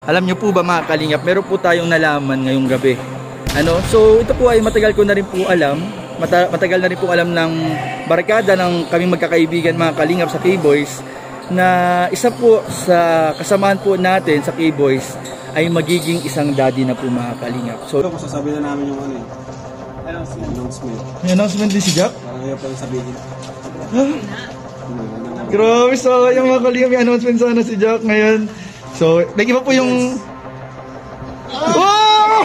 Alam nyo po ba mga kalingap, meron po tayong nalaman ngayong gabi. So ito po ay matagal ko na rin po alam. Matagal na rin po alam ng barkada ng kaming magkakaibigan mga kalingap sa K-Boys, na isa po sa kasamahan po natin sa K-Boys ay magiging isang daddy na po mga kalingap. So ito, masasabi na namin yung announcement. May announcement din si Jack? Parang ayaw pa yung sabihin. Grabe, so yung mga kalingap, may announcement sana si Jack ngayon. So, nag-iba po yung... Wow!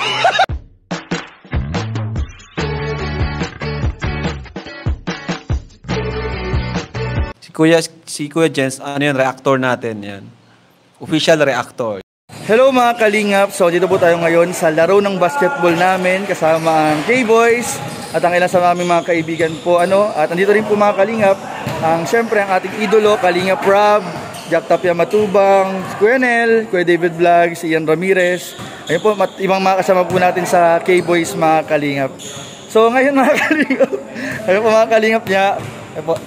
Si Kuya Jens, ano yun, reactor natin yan. Official reactor. Hello mga kalingap, so dito po tayo ngayon sa laro ng basketball namin kasama ang K-Boys at ang ilan sa aming mga kaibigan po. At andito rin po mga kalingap, syempre ang ating idolo, Kalingap Rob, Jack Tapia Matubang, Kuya Nel, Kuya David Vlog, si Ian Ramirez. Ayun po, ibang mga kasama po natin sa K-Boys mga kalingap. So ngayon mga kalingap, ayun po mga kalingap niya,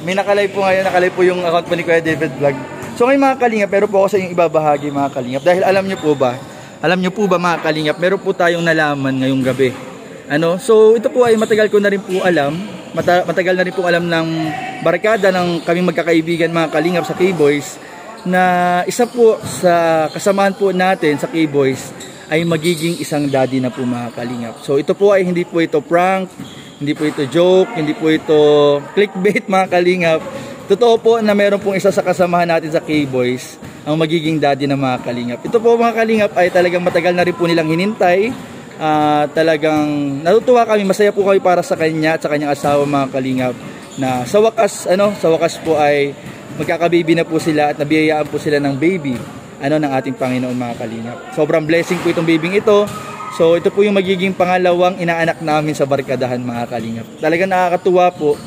may nakalay po ngayon, nakalay po yung account po ni Kuya David Vlog. So ngayon mga kalingap, pero po ako sa inyong ibabahagi mga kalingap. Dahil alam nyo po ba mga kalingap, meron po tayong nalaman ngayong gabi. So ito po ay matagal ko na rin po alam. Matagal na rin po alam ng barkada ng kaming magkakaibigan mga kalingap sa K-Boys, na isa po sa kasamahan po natin sa K-Boys ay magiging isang daddy na po mga kalingap. So ito po ay hindi po ito prank, hindi po ito joke, hindi po ito clickbait mga kalingap. Totoo po na meron pong isa sa kasamahan natin sa K-Boys ang magiging daddy ng mga kalingap. Ito po mga kalingap ay talagang matagal na rin po nilang hinintay. Talagang natutuwa kami, masaya po kami para sa kanya at sa kanyang asawa mga kalingap, na sa wakas po ay magkakababy na po sila at nabiyayaan po sila ng baby ng ating Panginoon mga kalingap. Sobrang blessing po itong babyng ito. So ito po yung magiging pangalawang inaanak namin sa barkadahan mga kalingap. Talagang nakakatuwa po.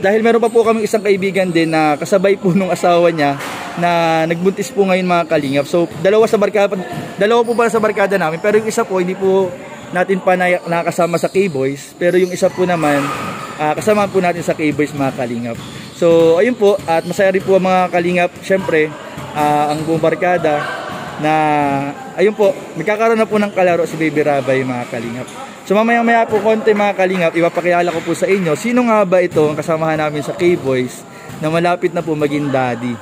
Dahil meron pa po kami isang kaibigan din na kasabay po nung asawa niya na nagbuntis po ngayon mga kalingap. So dalawa po pala sa barkada namin, pero yung isa po hindi po natin pa nakasama sa K-Boys, pero yung isa po naman kasama po natin sa K-Boys mga kalingap. So ayun po, at masaya rin po ang mga kalingap, syempre ang buong barkada, na ayun po, magkakaroon na po ng kalaro si Baby Rabay mga kalingap. So mamaya po konti mga kalingap, ipapakilala ko po sa inyo sino nga ba ito ang kasamahan namin sa K-Boys na malapit na po maging daddy.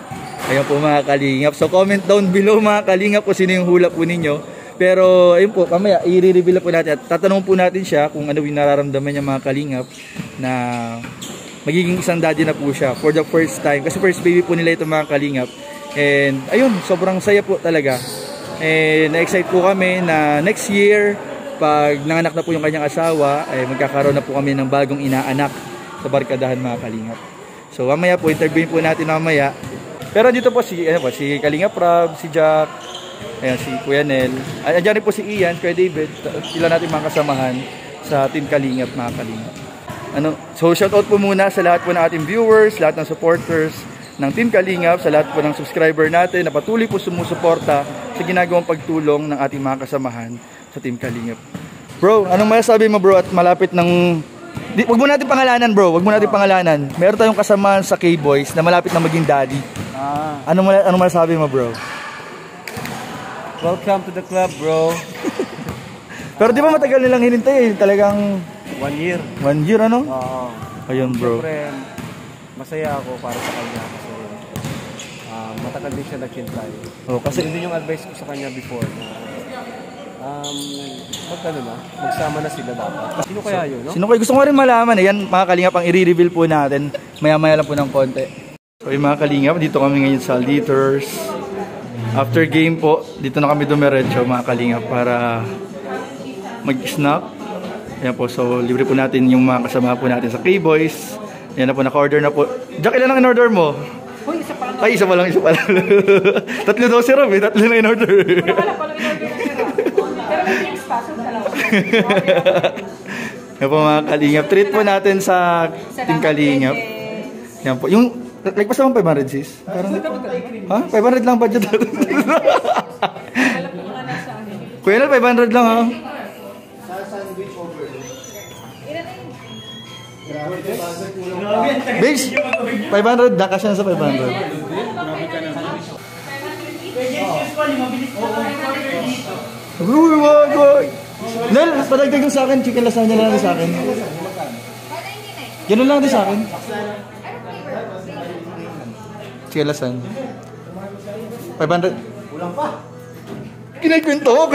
Ayun po mga kalingap. So comment down below mga kalingap kung sino yung hula po ninyo. Pero ayun po, mamaya i-reveal po natin at tatanungin po natin siya kung ano yung nararamdaman niya mga kalingap na magiging isang daddy na po siya for the first time. Kasi first baby po nila ito mga kalingap. And ayun, sobrang saya po talaga. And na-excite po kami na next year, pag nanganak na po yung kanyang asawa, ay magkakaroon na po kami ng bagong inaanak sa barkadahan mga kalingap. So mamaya po, interviewin po natin mamaya. Pero dito po si Kalingap Rob, si Jack, ayan, si Kuya Nel. Andiyan rin po si Ian, Kuya David. Sila natin mga kasamahan sa Team Kalingap mga kalingap. So shoutout po muna sa lahat po ng ating viewers, lahat ng supporters ng Team Kalingap, sa lahat po ng subscriber natin na patuloy po sumusuporta sa ginagawang pagtulong ng ating mga kasamahan sa Team Kalingap. Bro, anong masasabi mo bro at malapit ng... Wag mo natin pangalanan bro, wag mo natin pangalanan. Meron tayong kasamahan sa K-Boys na malapit na maging daddy. Anong masasabi mo bro? Welcome to the club bro. Pero di ba matagal nilang hinintay talagang... 1 year. 1 year Oo. Ayun bro. Siyempre, masaya ako para sa kanya kasi matagal din siya naghintay. Kasi yun din yung advice ko sa kanya before. Magsama na sila dapat. Sino kaya yun, no? Sino kaya? Gusto ko rin malaman. Yan mga kalingap, ang i-reveal po natin. Maya-maya lang po ng konti. So yung mga kalingap, dito kami ngayon sa Liters. After game po, dito na kami dumiretso mga kalingap para mag-snack. Ayan po, so libre po natin yung mga kasama po natin sa K-Boys. Ayan na po, naka-order na po. Jack, ilan ang in-order mo? Uy, isa pa lang. Ay, isa pa lang. Tatlo daw si Rob eh, tatlo na in-order. Wala pa lang in-order si Rob. Pero may drinks pa, so dalawa. Yan po mga kalingap. Treat po natin sa Team Kalingap. Yan po. Yung, nagpas naman 500 sis? Ha? 500 lang budget. Kuya Nel, 500 lang ha? Base, 500, dakas yan sa 500. Uy, wag, wag. Nel, padagdag mo sa akin. Chicken lasagna lang din sa akin. Ganun lang din sa akin. Chicken lasagna. 500. Kulang pa. Kinikwento mo.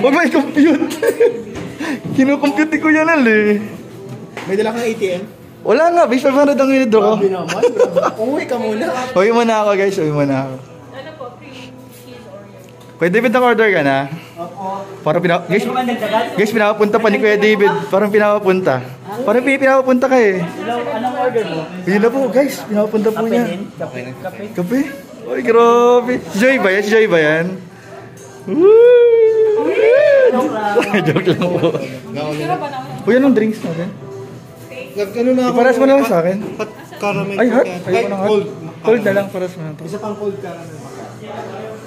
Huwag ba i-compute? Kinukompute ko yan, Nel eh. May dala kang ATM? Wala nga, base 500 ang winidraw ko. Grabe naman. Umuwi ka muna. Uwi mo na ako guys, uwi mo na ako. Ano po, 3 cheese Oreo. Kuya David, naka-order ka na? Opo. Parang guys, pinapapunta pa ni Kuya David. Parang pinapapunta. Parang pinapapunta ka eh. Anong order mo? Yun na po guys, pinapapunta po niya. Kape. Kape? Uy, grabe. Si Joy ba yan? Si Joy ba yan? Joke lang po. Sino ba naman? Uy, anong drinks natin? Ano na ako? Iparas mo na lang sa akin. Hot caramel. Ay, hot. Ayoko ng hot. Cold. Cold na lang, paras mo na to. Isa pang cold caramel.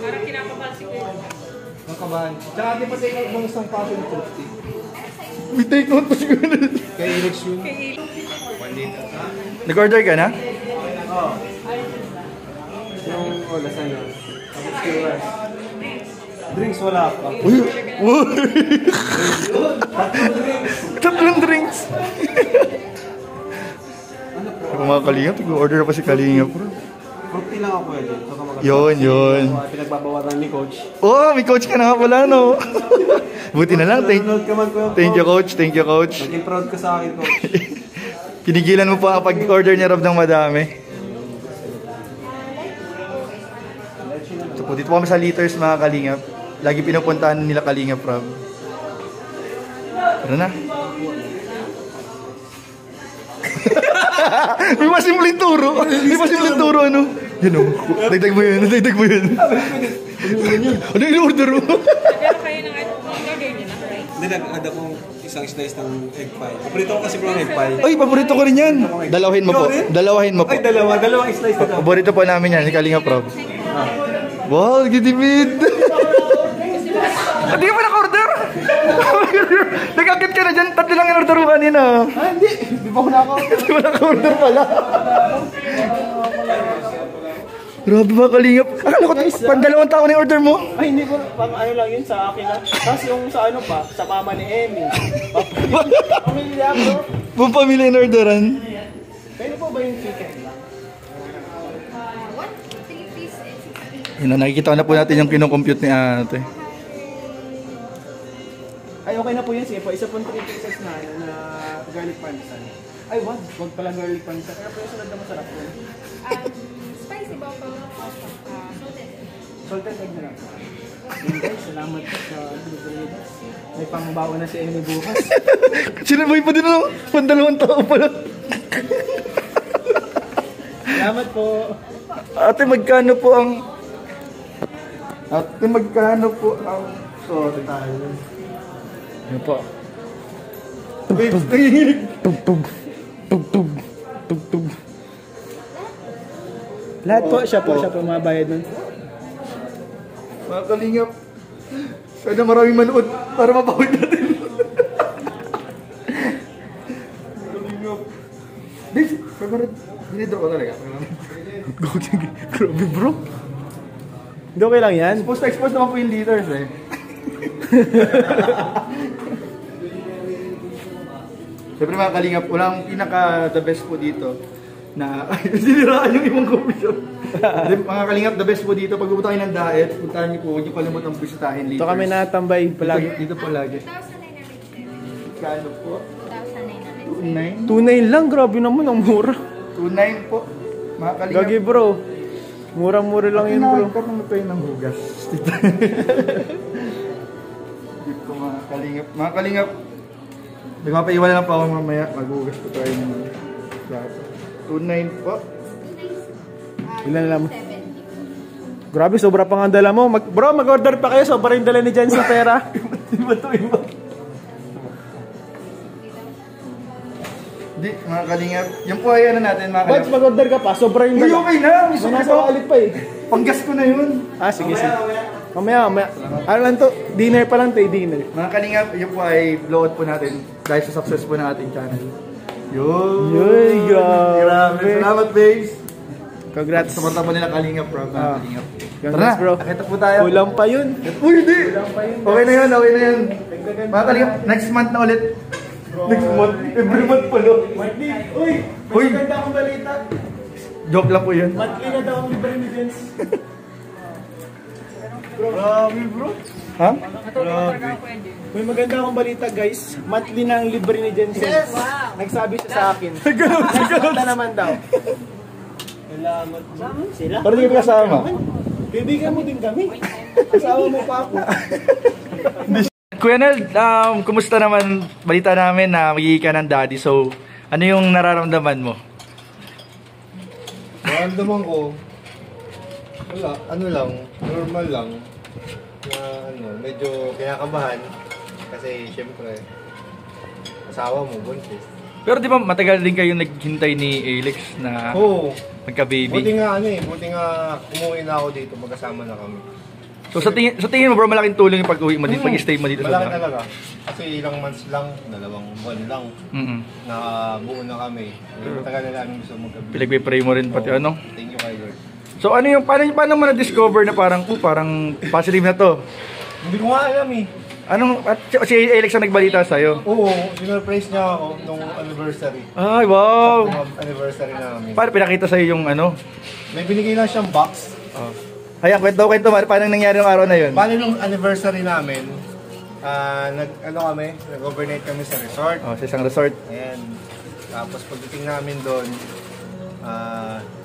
Parang kinakabahan si Kuya. Nakabahan. Tsaka di pa take out bonus ng passion fruit tea. We take note pa siguro. Kay Alex yun. Nag-order ka na? Oo. Yung lasagna. Drinks wala pa. Uy! Uy! Tatlong drinks! Kung mga Kalingap, nag-order na pa si Kalingap. Fruit tea lang ako dyan. Yun. Pinagbabawaran ni coach. Oh, may coach ka na nga pala, no? Buti na lang. Nanonood ka man ko. Thank you, coach. Thank you, coach. Naging proud ka sa akin, coach. Pinigilan mo pa ang pag-order niya Rob ng madami. So po, dito po kami sa liters mga Kalingap. Lagi pinupuntahan nila Kalingap Rob. Tara na. May masimpleng turo. May masimpleng turo, ano? Yan o. Dagdag mo yun. Ano yung order mo? Pero kayo ng order niyo na, right? Hindi, nag-add akong isang slice ng egg pie. Paborito ko kasi bro ng egg pie. Ay, paborito ko rin yan. Dalawahin mo po. Dalawahin mo po. Ay, dalawang slice na daw. Paborito po namin yan, si Kalingap Rob. Wow, gitibid. Hindi ka pa naka-order? Nag-akit ka na dyan. Tatlo lang yung order mo kanina. Ah, hindi. Di ba ako naka-order? Hindi mo naka-order pala. Grabe ba Kalingap? Akala ko pandalawang tao na yung order mo. Ay, hindi ko, ano lang yun sa akin lang. Tapos yung sa ano pa, sa mama ni Emmy. Pamilya bro. Buong pamilya in orderan. Pwede po ba yung chicken? Yun na, nakikita na po natin yung kinocompute ni ate. Ay, okay na po yun. Sige po, isa pong 3 pieces na, garlic parmesan. Ay, wag pala garlic parmesan. Kaya po yung sunod na masarap po. Spicy ba po? Salted egg na lang. Yun guys, salamat po sa delivery. May pangbawa na si Emmy bukas. Sinaboy pa din ako. Pandalawang tao pala. Salamat po. Ate, magkano po ang... Sorry tayo. Ano po? Tug. Lahat po, siya po mabayad nun. Mga Kalingap, sana maraming manood para mapawid natin. Kalingap. Bis, favorite. Dinidraw ko talaga. Grabe bro. Hindi okay lang yan. Expose naman po yung liters eh. Siyempre mga Kalingap, walang pinaka the best po dito na siniraan yung ibang coffee shop. Mga Kalingap, the best po dito pag pupunta kayo ng diet, puntahan niyo po, huwag niyo kalimutan bisitahin liters. Ito kami natambay palagi. Dito po lagi. 2,997. Kano po? 2,997. 2.9? 2.9 lang, grabe naman ang mura. 2.9 po. Mga Kalingap. Gagi bro. Mura-mura lang yun bro. Nakakot naman tayo ng hugas. Dito mga Kalingap. Mga Kalingap, nagpapaiwala lang pa ako mamaya. Maghugas po tayo ng plato. 2.9 po. Ilan lang mo? Grabe, sobra pa nga dala mo. Bro, mag-order pa kayo. Sobra yung dala ni Jan sa pera. Iba to, iba. Di, mga Kalingap. Yung po ay ano natin, mga Bads, Kalingap. mag-order ka pa. Sobra yung Uy, dala. okay na. May nasa wallet pa eh. Panggas ko na yun. Ah, sige. Mamaya. Ano lang to? Dinner pa lang to, dinner. Mga Kalingap, yun po ay blowout po natin dahil sa success po ng ating channel. Yun! Yun, grabe. Salamat, babes! Congrats. Sumunta po nila Kalingap, bro. Ah. Kalingap. Tara bro. nakita po tayo. Kulang pa yun. Uy, hindi! Okay na yun, okay na yun. Mga kalingap, next month na ulit. Next month? Every month pala. Monthly. Uy! Uy! May maganda akong balita. Joke lang po yun. Monthly na daw ang libre ni Vince. Grabe bro. Ha? Grabe. May maganda akong balita guys. Monthly na ang libre ni Jensen. Nagsabi siya sa akin. Next month na naman daw. Salamat. Sila? Parang hindi ka kasama. Kaibigan mo din kami. Kasama mo pa ako. Kuya Nel, kumusta naman? Balita namin na magiging ka ng daddy. So, ano yung nararamdaman mo? Nararamdaman ko, wala, ano lang, normal lang. Na ano, medyo kinakabahan. Kasi syempre, asawa mo, buntis. Pero di ba matagal din kayo naghintay ni Alex na Oo. magka-baby? Buti nga umuwi na ako dito, magkasama na kami. So sa tingin mo bro, malaking tulong yung pag-uwi mo dito, pag-stay mo dito sa Malaki Davao? talaga. Kasi ilang months lang, 2 buwan lang, nakabuo na kami. Matagal na namin gusto magkabi. Pinagpipray mo rin pati ano? Thank you kay Lord. So ano yung, paano mo na-discover na parang positive na to? Hindi ko nga alam eh. Si Alex ang nagbalita sa'yo? Oo, sinurprise niya ako nung anniversary. Ay, wow! Anniversary namin. Paano pinakita sa'yo yung ano? May binigay lang siyang box. Ayan, kwento, paano nangyari yung araw na yun? Paano nung anniversary namin, nag-overnight kami sa resort. Sa isang resort. Ayan. Tapos pagdating namin doon,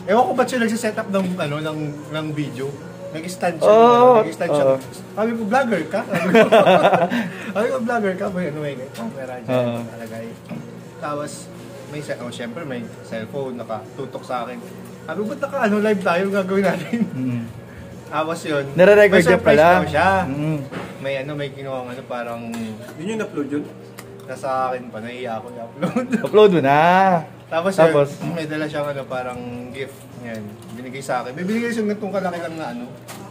ewan ko ba't siya nagsiset up ng video. Nag-stand siya. Sabi ko, vlogger ka? Sabi ko, vlogger ka? May camera dyan, nakalagay. Tapos, syempre may cellphone, nakatutok sa akin. Sabi ko, ba't live tayo, gagawin natin? Tapos yun, nare-record niya pala. Siya. May kinuha parang... Yun yung upload yun? Nasa akin pa, naiiya ako i-upload. Upload mo na. Tapos may dala siyang parang gift. Yan, binigay sa akin. May binigay siyang itong kalaki lang na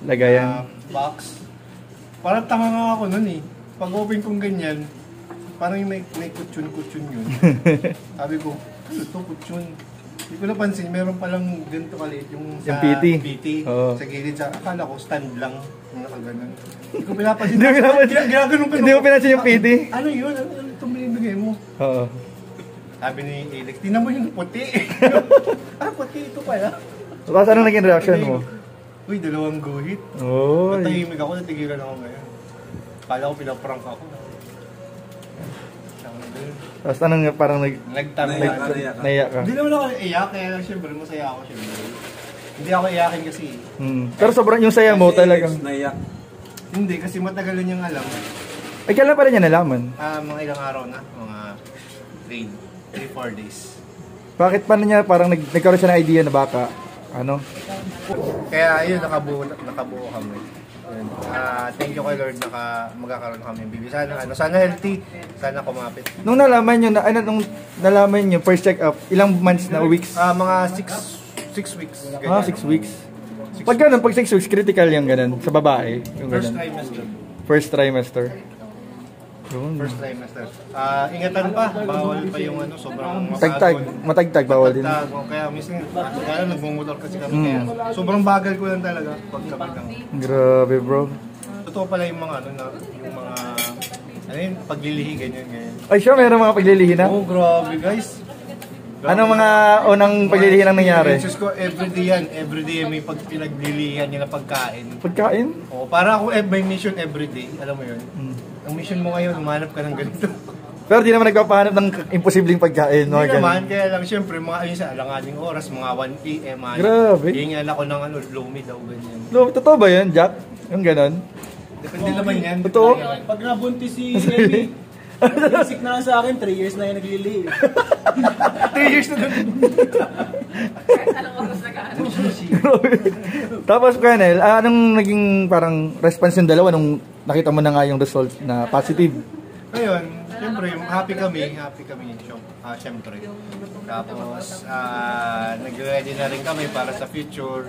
lagayan. Box. Parang tanga nga ako nun eh. Pag open kong ganyan, parang may kutsyon yun. Sabi ko, ano ito kutsyon? Hindi ko napansin, meron palang ganito kaliit yung sa PT. Sa gilid sa, akala ko stand lang. Nakaganon. Hindi ko pinapansin. Hindi mo pinansin yung PT? Ano yun? Ano itong binibigay mo? Oo. Sabi ni Alex, tingnan mo yung puti. Puti ito pala. Tapos anong naging reaction mo? Uy, 2 guhit. Oy. Natahimik ako, natigilan ako ngayon. Kala ko pinaprank ako. Tapos anong parang naiyak ka? Hindi naman ako iyak, kaya syempre masaya ako syempre. Hindi ako iyakin kasi. Pero sobrang yung saya mo talagang. Naiyak. Hindi, kasi matagal na niyang alam. Ay, kailan pa rin niya nalaman? Mga ilang araw na, mga 3-4 days. Bakit paano niya parang nagkaroon siya ng idea na baka Kaya ayun, nakabuo kami. Thank you kay Lord magkakaroon kami ng baby. Sana healthy, sana kumapit. Nung nalaman niyo first check up, ilang months na weeks? Mga 6 weeks. 6 weeks. Pag ganun, pag 6 weeks, critical yung ganun sa babae. Yung First ganun. trimester. First trimester. First trimester. Ingatan pa, bawal pa yung sobrang matagtag, bawal din. Kaya minsan, nagmumotor kasi kami kaya sobrang bagal ko lang talaga pag kami. Grabe bro. Totoo pala yung mga paglilihi, ganyan. Ay siya, meron mga paglilihi na? Oh, grabe guys. Anong mga unang paglilihi ang nangyari? Jesus ko, everyday may pinaglilihan niya na pagkain. Pagkain? Oo, para ako may mission everyday, alam mo yun. Ang mission mo ngayon, humanap ka ng ganito. Pero di naman nagpapahanap ng imposibleng pagkain. Hindi naman, kaya lang siyempre, sa alanganing oras, mga 1 p.m. Grabe. Hihingan ako ng lomi daw, ganyan. Totoo ba yan, Jack? Yung ganon? Depende naman yan. Totoo? Pag nabuntis si Emmy, basic na sa akin, 3 years na yung naglilihi. 3 years na doon. Anong oras na ka? Tapos, Colonel, anong naging parang response yung dalawa nung nakita mo na nga yung result na positive? Ngayon, siyempre, happy kami, siyempre. Tapos, nag-ready na rin kami para sa future.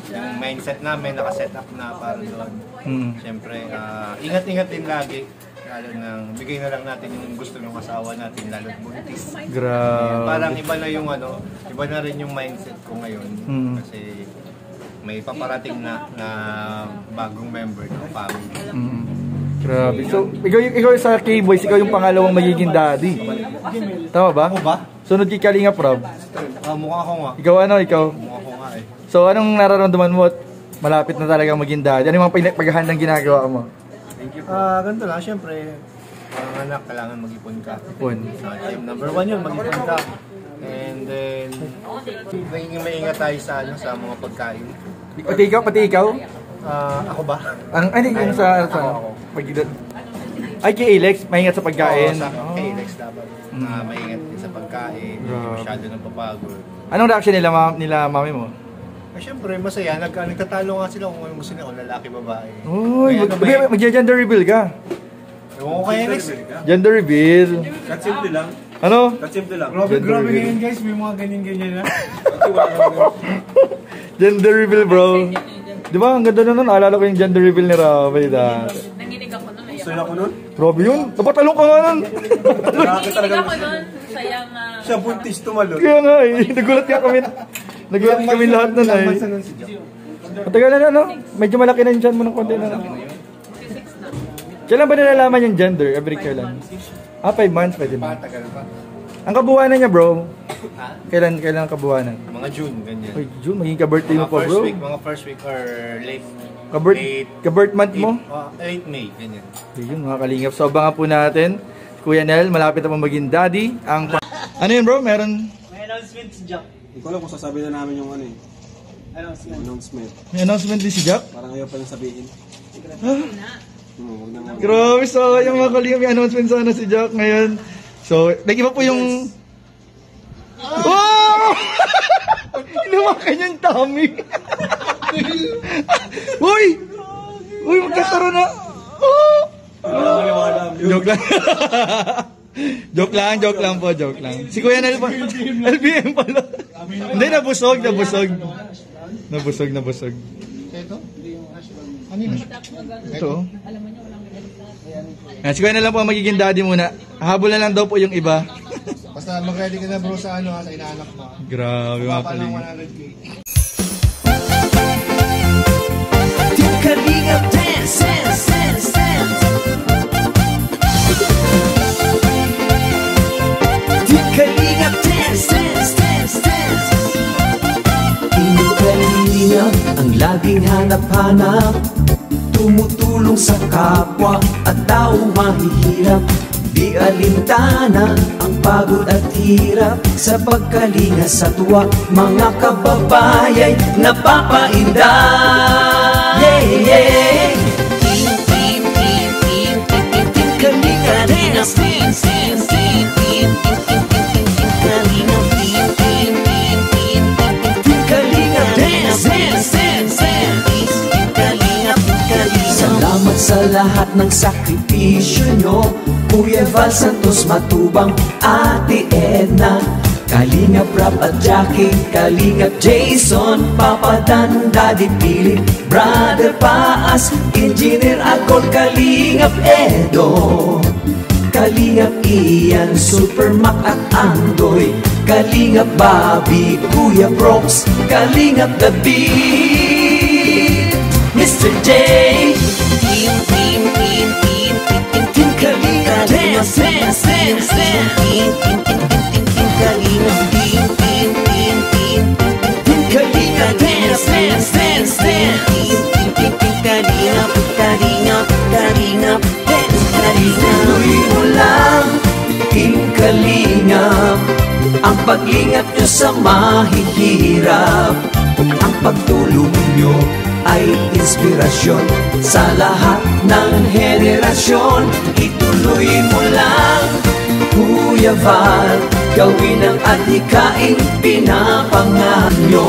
Yung mindset namin, nakaset up na para doon. Siyempre, ingat-ingat din lagi. Lalo nang bigay na lang natin yung gusto ng asawa natin, lalo buntis. Grabe. Parang iba na yung iba na rin yung mindset ko ngayon. Kasi may paparating na bagong member ng family. Grabe. So, ikaw sa K-Boys, ikaw yung pangalawang magiging daddy. Tama ba? Ako ba? Sunod kay Kalinga Prab. Mukha ako nga. Ikaw ano, ikaw? Mukha ko nga eh. So, anong nararamdaman mo at malapit na talaga maging daddy? Ano yung mga paghahandang ginagawa mo? Ganito lang, syempre, ang anak, kailangan mag-ipon ka. Ipon. Number 1 yun, mag-ipon ka. And then, maingat tayo sa mga pagkain. Pati ikaw? Ako ba? Ano yung sa pag-idot? Ay, kay Alex, maingat sa pagkain. Oo, kay Alex dapat. Maingat din sa pagkain, hindi masyado nang papagod. Anong reaction nila mami mo? Siyempre, masaya. Nagtatalo nga sila kung gusto nila, kung lalaki, babae. Uy, mag-gender reveal ka. Ewan ko kay Alex. Gender reveal. Simple lang. Ano? Simple lang. Grabe ganyan guys, may mga ganyan-ganyan na. Gender reveal, bro. Di ba, ang ganda na nun. Alala ko yung gender reveal ni Rabay dati. Nanginig ako nun. Gusto ako nun? Grabe yun. Dapat talong ka nga nun. Nanginig ako nun. Sayang Siya buntis tumalon. Kaya nga eh. Nagulat kami. Nagulat kami lahat nun eh. Matagal na no? Medyo malaki na yung dyan mo ng konti na. Kailan ba nilalaman yung gender? Every kailan? 5 months pwede ba? Tagal pa. Ang kabuuanan niya bro? Kailan ang kabuuanan? Mga June, ganyan. Uy, June, maging ka-birthday mo pa bro. Mga first week or late. Ka-birth month mo? Late May, ganyan. Yun mga kalingap. So abangan po natin. Kuya Nel, malapit na po maging daddy. Ano yun bro? May announcement si Jack. Hindi ko alam kung sasabihin na namin yung ano eh. Announcement. May announcement din si Jack? Parang ayaw pa lang sabihin. Grabe, so yung mga kalingap, may announcement sana si Jack ngayon. So, nag-iba po yung... Oh! Inumakan yung tummy. Uy! Uy, magkakaroon na. Oh! Joke lang. joke lang po. Si Kuya Nel pa. LBM pala. Hindi, nabusog. Ito? Ano yun? Ito? Si Kuya Nel lang po ang magiging daddy muna. Habol na lang daw po yung iba. Basta mag-ready ka na bro sa sa inaanak mo. Grabe mga kalingap. 100K. Team Kalingap dance. Team Kalingap dance. Team Kalingap ang laging hanap-hanap, tumutulong sa kapwa at taong mahihirap. Di alintana ang pagod at hirap, sa pagkalinga sa tuwa mga kababayay napapainda. Yeah. Team Kalingap dance. Salamat sa lahat ng sakripisyo nyo, Kuya Val Santos Matubang, Ate Edna, Kalingap Rap at Jackie, Kalingap Jason, Papa Dan, Daddy Philip, Brother Paas, Engineer Agol, Kalingap Edo, Kalingap Ian, Super Mac at Andoy, Kalingap Bobby, Kuya Brooks, Kalingap David, Mr. J. Team Kalingap dance. Team Kalingap dance. Kalingap dance. Tuloy mo lang, Team Kalingap, ang paglingap nyo sa mahihirap. Ang pagtulong nyo ay inspirasyon sa lahat ng henerasyon. Ituloy mo lang, Kuya Val, gawin ang adhikaing pinapangarap nyo.